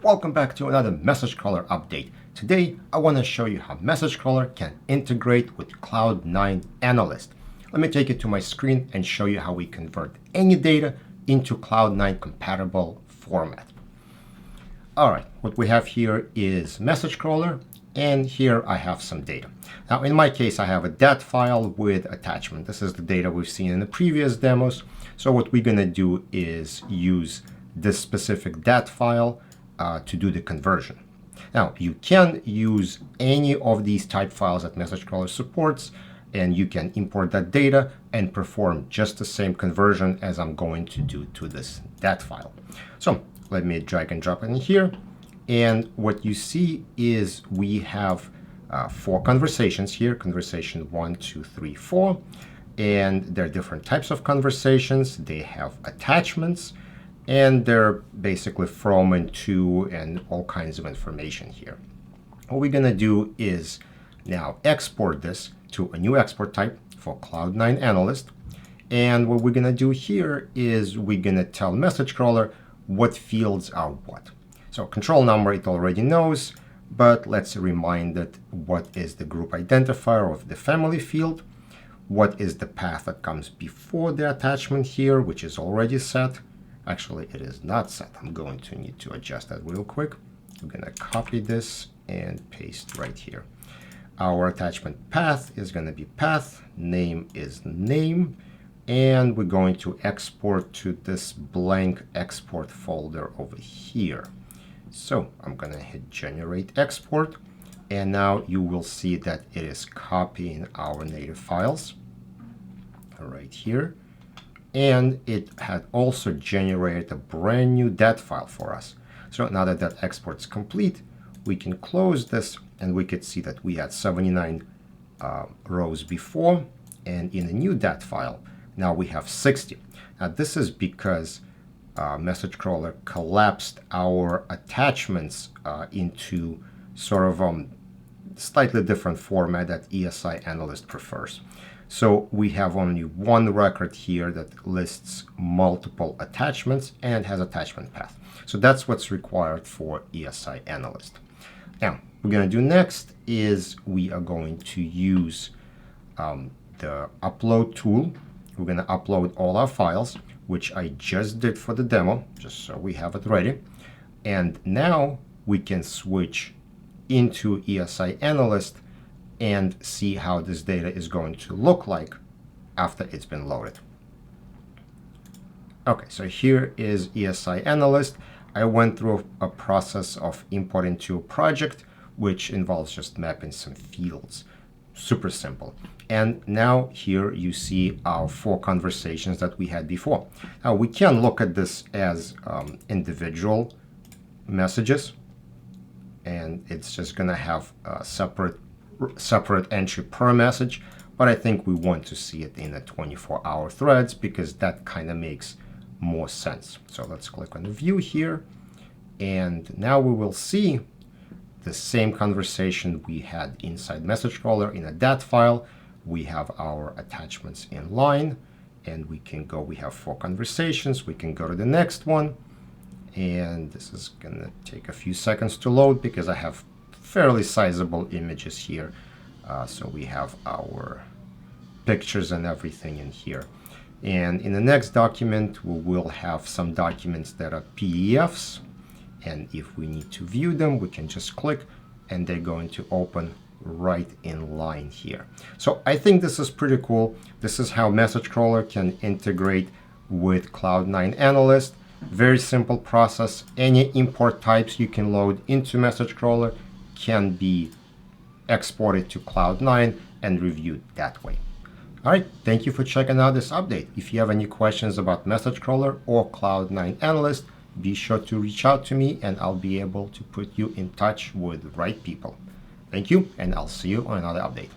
Welcome back to another message crawler update. Today, I want to show you how message crawler can integrate with CloudNine Analyst. Let me take you to my screen and show you how we convert any data into CloudNine compatible format. All right, what we have here is message crawler, and here I have some data. Now, in my case, I have a DAT file with attachment. This is the data we've seen in the previous demos. So what we're going to do is use this specific DAT file to do the conversion. Now, you can use any of these type files that message crawler supports, and you can import that data and perform just the same conversion as I'm going to do to this DAT file. So let me drag and drop it in here. And what you see is we have 4 conversations here, conversation 1, 2, 3, 4. And there are different types of conversations. They have attachments, and they're basically from and to and all kinds of information here. What we're going to do is now export this to a new export type for CloudNine Analyst. And what we're going to do here is we're going to tell message crawler what fields are what. So control number, it already knows, but let's remind it what is the group identifier of the family field, what is the path that comes before the attachment here, which is already set. Actually, it is not set. I'm going to need to adjust that real quick. I'm going to copy this and paste right here. Our attachment path is going to be path, name is name, and we're going to export to this blank export folder over here. So I'm going to hit generate export, and now you will see that it is copying our native files right here. And it had also generated a brand new DAT file for us. So now that that export is complete, we can close this, and we could see that we had 79 rows before, and in the new DAT file, now we have 60. Now this is because message crawler collapsed our attachments into sort of slightly different format that ESI Analyst prefers. So we have only one record here that lists multiple attachments and has attachment path. So that's what's required for ESI Analyst. Now, what we're going to do next is we are going to use the upload tool. We're going to upload all our files, which I just did for the demo, just so we have it ready. And now we can switch into ESI Analyst and see how this data is going to look like after it's been loaded. Okay, so here is ESI Analyst. I went through a process of importing to a project, which involves just mapping some fields. Super simple. And now here you see our 4 conversations that we had before. Now we can look at this as individual messages, and it's just going to have a separate entry per message, but I think we want to see it in the 24-hour threads because that kind of makes more sense. So let's click on the view here, and now we will see the same conversation we had inside message crawler in a DAT file. We have our attachments in line, and we can go, we have 4 conversations, we can go to the next one, and this is gonna take a few seconds to load because I have fairly sizable images here. So we have our pictures and everything in here. And in the next document, we will have some documents that are PDFs. And if we need to view them, we can just click and they're going to open right in line here. So I think this is pretty cool. This is how message crawler can integrate with CloudNine Analyst. Very simple process. Any import types you can load into message crawler can be exported to CloudNine and reviewed that way. All right, thank you for checking out this update. If you have any questions about message crawler or CloudNine Analyst, be sure to reach out to me and I'll be able to put you in touch with the right people. Thank you, and I'll see you on another update.